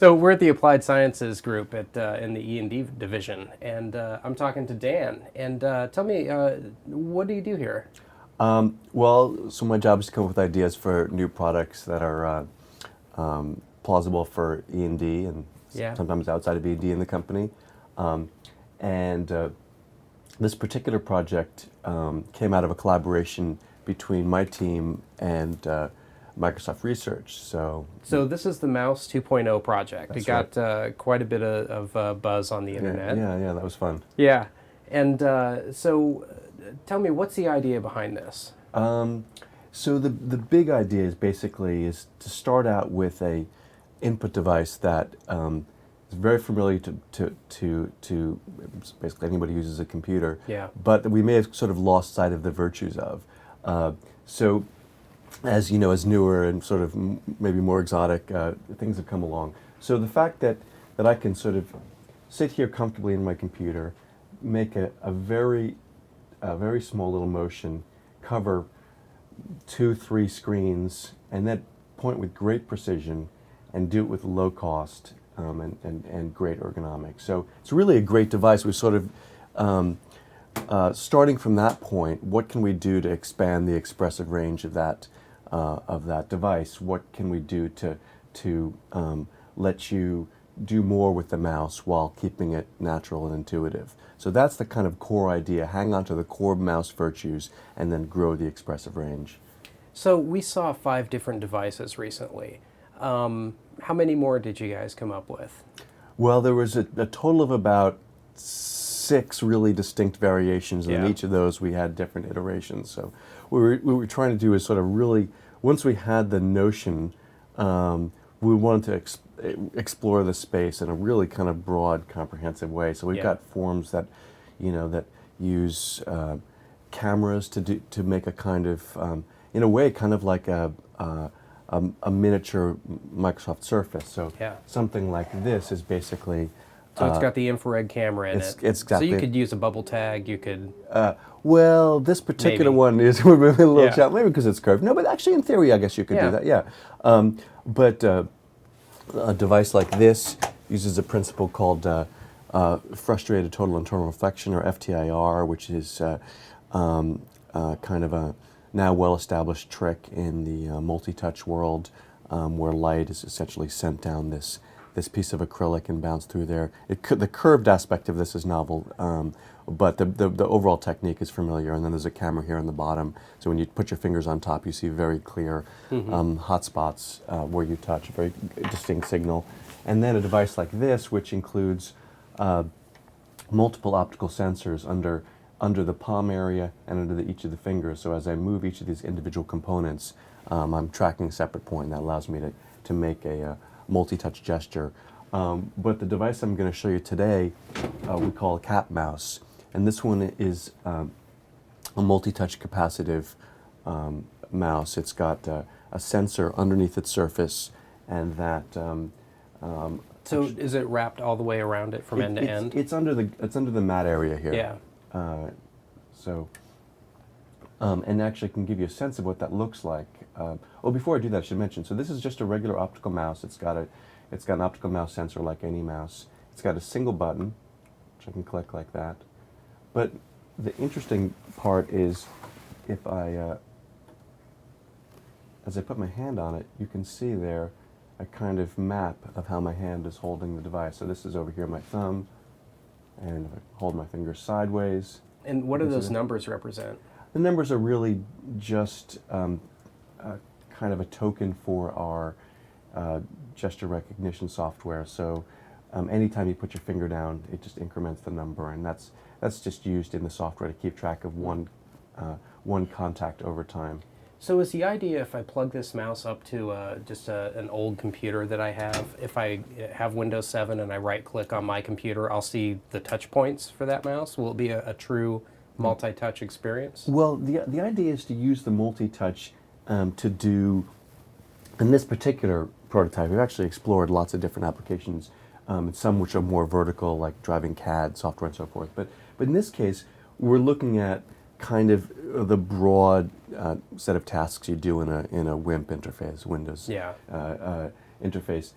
So we're at the Applied Sciences group at in the E&D division, and I'm talking to Dan. And tell me, what do you do here? So my job is to come up with ideas for new products that are plausible for E&D and Yeah. sometimes outside of E&D in the company. Um, and this particular project came out of a collaboration between my team and Microsoft Research. So this is the Mouse 2.0 project. It That's right. got quite a bit of buzz on the Yeah, internet. yeah, that was fun. Yeah. And tell me, what's the idea behind this? Um, so the big idea is basically is to start out with a input device that is very familiar to basically anybody who uses a computer, Yeah. but that we may have sort of lost sight of the virtues of. So as you know, as newer and sort of maybe more exotic things have come along. So the fact that I can sort of sit here comfortably in my computer, make a very small little motion, cover 2, 3 screens, and then point with great precision and do it with low cost and great ergonomics. So it's really a great device. We sort of starting from that point, what can we do to expand the expressive range of that device? What can we do to let you do more with the mouse while keeping it natural and intuitive? So that's the kind of core idea. Hang on to the core mouse virtues and then grow the expressive range. So we saw 5 different devices recently. How many more did you guys come up with? Well, there was a total of about 6 really distinct variations, and Yeah. in each of those we had different iterations. So what we were trying to do is sort of really, once we had the notion, we wanted to explore the space in a really kind of broad, comprehensive way. So we've Yeah. got forms that, that use cameras to make a kind of, in a way, kind of like a miniature Microsoft Surface. So Yeah. something like this is basically. So it's got the infrared camera in it. It's got so you the- could use a bubble tag. You could. Well, this particular Maybe. one is would be a little Yeah. challenge, maybe because it's curved. No, but actually, in theory, I guess you could Yeah. do that. Yeah, but a device like this uses a principle called frustrated total internal reflection, or FTIR, which is kind of a now well-established trick in the multi-touch world, where light is essentially sent down this piece of acrylic and bounced through there. The curved aspect of this is novel, but the overall technique is familiar. And then there's a camera here on the bottom, so when you put your fingers on top, you see very clear hot spots where you touch, a very distinct signal. And then a device like this, which includes multiple optical sensors under the palm area and under each of the fingers. So as I move each of these individual components, I'm tracking a separate point. That allows me to make a multi-touch gesture. But the device I'm going to show you today, we call a cap mouse. And this one is a multi-touch capacitive mouse. It's got a sensor underneath its surface, and that So is it wrapped all the way around it from end to end? it's under the mat area here. Yeah. So, and actually can give you a sense of what that looks like. Oh, before I do that, I should mention, so this is just a regular optical mouse. It's got an optical mouse sensor like any mouse. It's got a single button, which I can click like that. But the interesting part is if as I put my hand on it, you can see there a kind of map of how my hand is holding the device. So this is over here my thumb, and if I hold my fingers sideways. And what do You can see those that. numbers represent? The numbers are really just kind of a token for our gesture recognition software. So anytime you put your finger down, it just increments the number, and that's just used in the software to keep track of one contact over time. So is the idea, if I plug this mouse up to just an old computer that I have, if I have Windows 7 and I right-click on my computer, I'll see the touch points for that mouse? Will it be a true multi-touch experience? Well, the idea is to use the multi-touch to do, in this particular prototype, we've actually explored lots of different applications, some which are more vertical, like driving CAD software and so forth. But in this case, we're looking at kind of the broad set of tasks you do in a WIMP interface, Windows Yeah. interface.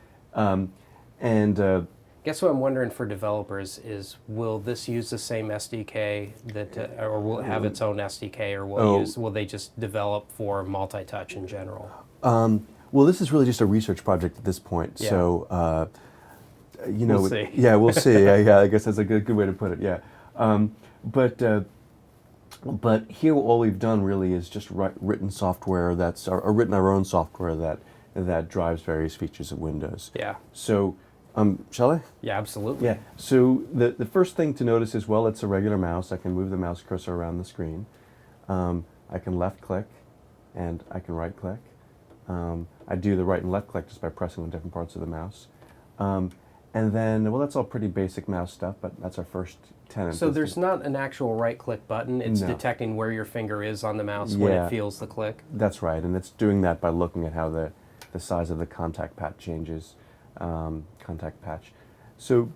And Guess what I'm wondering for developers is, will this use the same SDK that, or will it have its own SDK, or will they just develop for multi-touch in general? well, this is really just a research project at this point. Yeah. So, you know, We'll see. yeah, we'll see. Yeah, I guess that's a good way to put it. Yeah, but here all we've done really is just written software that's or written our own software that drives various features of Windows. Yeah. So, shall I? Yeah, absolutely. Yeah. So the first thing to notice is, well, it's a regular mouse. I can move the mouse cursor around the screen. I can left click, and I can right click. I do the right and left click just by pressing on different parts of the mouse. And then, well, that's all pretty basic mouse stuff, but that's our first tenet. So there's not an actual right-click button. It's No. detecting where your finger is on the mouse when Yeah. it feels the click. That's right, and it's doing that by looking at how the size of the contact patch changes. Contact patch. So,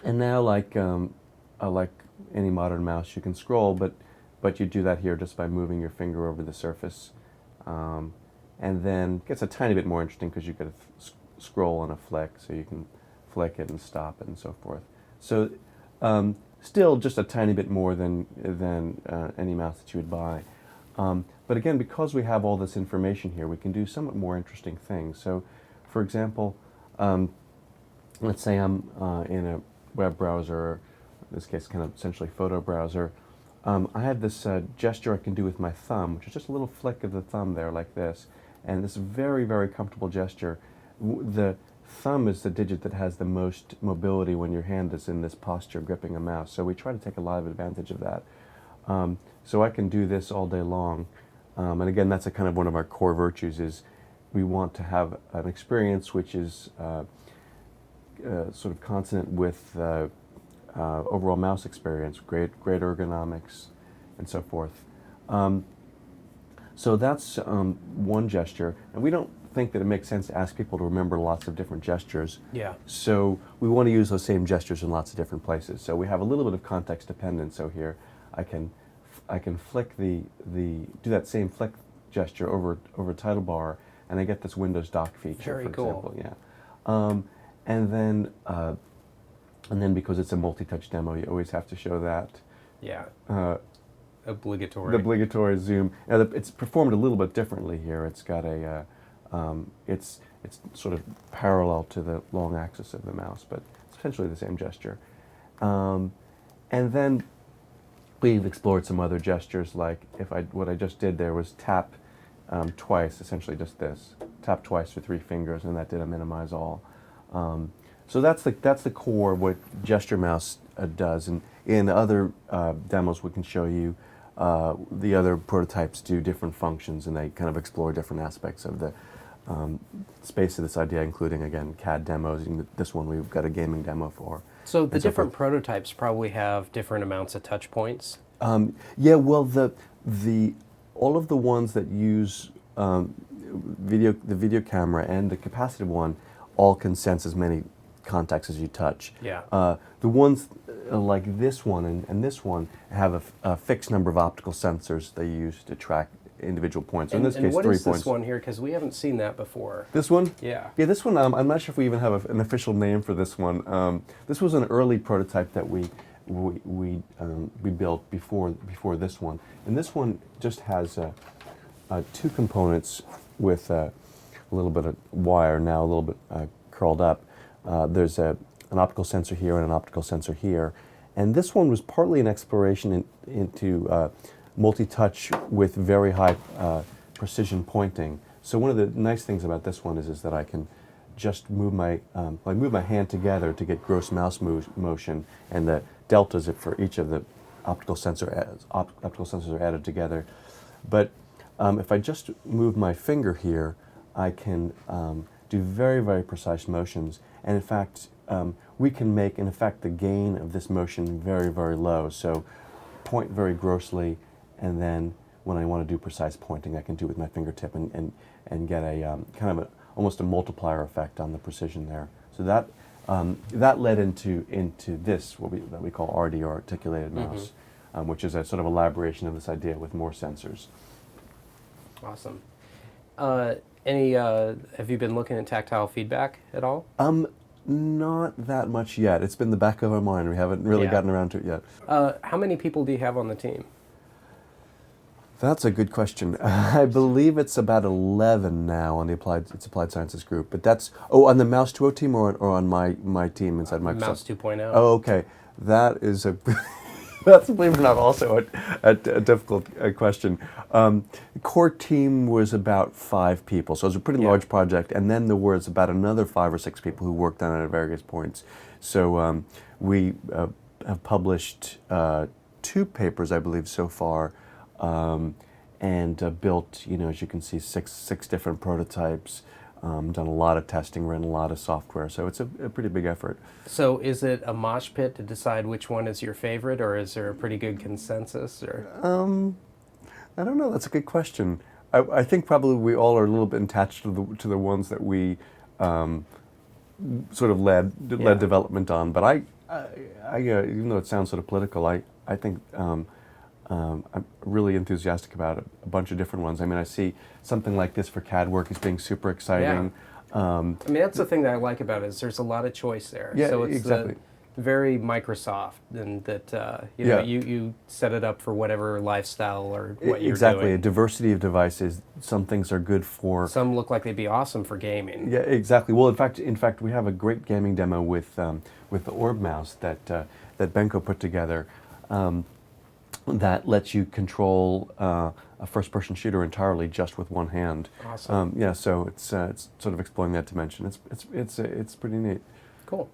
and now like any modern mouse, you can scroll, but you do that here just by moving your finger over the surface, and then it gets a tiny bit more interesting because you get a scroll and a flick, so you can flick it and stop it and so forth. So, still just a tiny bit more than any mouse that you would buy. But again, because we have all this information here, we can do somewhat more interesting things. So, for example, let's say I'm in a web browser, in this case kind of essentially photo browser. I have this gesture I can do with my thumb, which is just a little flick of the thumb there like this. And this very, very comfortable gesture. The thumb is the digit that has the most mobility when your hand is in this posture gripping a mouse. So we try to take a lot of advantage of that. So I can do this all day long. And again, that's a kind of one of our core virtues is we want to have an experience which is sort of consonant with overall mouse experience, great ergonomics, and so forth. So that's one gesture, and we don't think that it makes sense to ask people to remember lots of different gestures. Yeah. So we want to use those same gestures in lots of different places. So we have a little bit of context dependence. So here, I can flick do that same flick gesture over title bar, and I get this Windows dock feature. Very for cool. example. Yeah. And then because it's a multi-touch demo, you always have to show that. Yeah. The Obligatory. obligatory zoom. Now, it's performed a little bit differently here. It's got a, it's sort of parallel to the long axis of the mouse, but it's essentially the same gesture. And then we've explored some other gestures, like what I just did there was tap twice, essentially just this. Tap twice with 3 fingers, and that did a minimize all. So that's the core of what gesture mouse does. And in other demos, we can show you the other prototypes do different functions, and they kind of explore different aspects of the space of this idea, including, again, CAD demos. And this one we've got a gaming demo for. So the different prototypes probably have different amounts of touch points. Yeah, well, all of the ones that use the video camera and the capacitive one all can sense as many contacts as you touch. Yeah. The ones like this one and this one have a fixed number of optical sensors they use to track individual points. In this case, 3 what points. is this one here? Because we haven't seen that before. This one? Yeah. Yeah, this one, I'm not sure if we even have an official name for this one. This was an early prototype that we built before this one. And this one just has 2 components with a little bit of wire, now a little bit curled up. There's an optical sensor here and an optical sensor here. And this one was partly an exploration into multi-touch with very high precision pointing. So one of the nice things about this one is that I can just move my hand together to get gross mouse motion, and the deltas for each of the optical sensors are added together. But if I just move my finger here, I can do very, very precise motions. And in fact, we can make, in effect, the gain of this motion very, very low. So point very grossly, and then when I want to do precise pointing, I can do it with my fingertip and get a kind of almost a multiplier effect on the precision there. So that led into this, that we call RD, or articulated mouse, which is a sort of elaboration of this idea with more sensors. Awesome. Have you been looking at tactile feedback at all? Not that much yet. It's been the back of our mind. We haven't really Yeah. gotten around to it yet. How many people do you have on the team? That's a good question. I believe it's about 11 now on the applied sciences group. But that's on the Mouse 2.0 team or on my team inside Microsoft. Mouse 2.0. Oh, okay. That is a that's, believe it or not, also a difficult question. The core team was about 5 people, so it was a pretty large project. And then there was about another 5 or 6 people who worked on it at various points. So we have published 2 papers, I believe, so far, and built, as you can see, six different prototypes. Done a lot of testing, written a lot of software, so it's a pretty big effort. So is it a mosh pit to decide which one is your favorite, or is there a pretty good consensus? Or I don't know. That's a good question. I think probably we all are a little bit attached to the ones that we sort of led development on. But I even though it sounds sort of political, I think I'm really enthusiastic about a bunch of different ones. I mean, I see something like this for CAD work as being super exciting. I mean, that's the thing that I like about it, is there's a lot of choice there. Yeah, so it's exactly. Very Microsoft, and that you set it up for whatever lifestyle or what you're Exactly. doing. A diversity of devices. Some things are good for. Some look like they'd be awesome for gaming. Yeah, exactly. Well, in fact, we have a great gaming demo with the Orb mouse that Benko put together. That lets you control a first-person shooter entirely just with one hand. Awesome. So it's sort of exploring that dimension. It's pretty neat. Cool.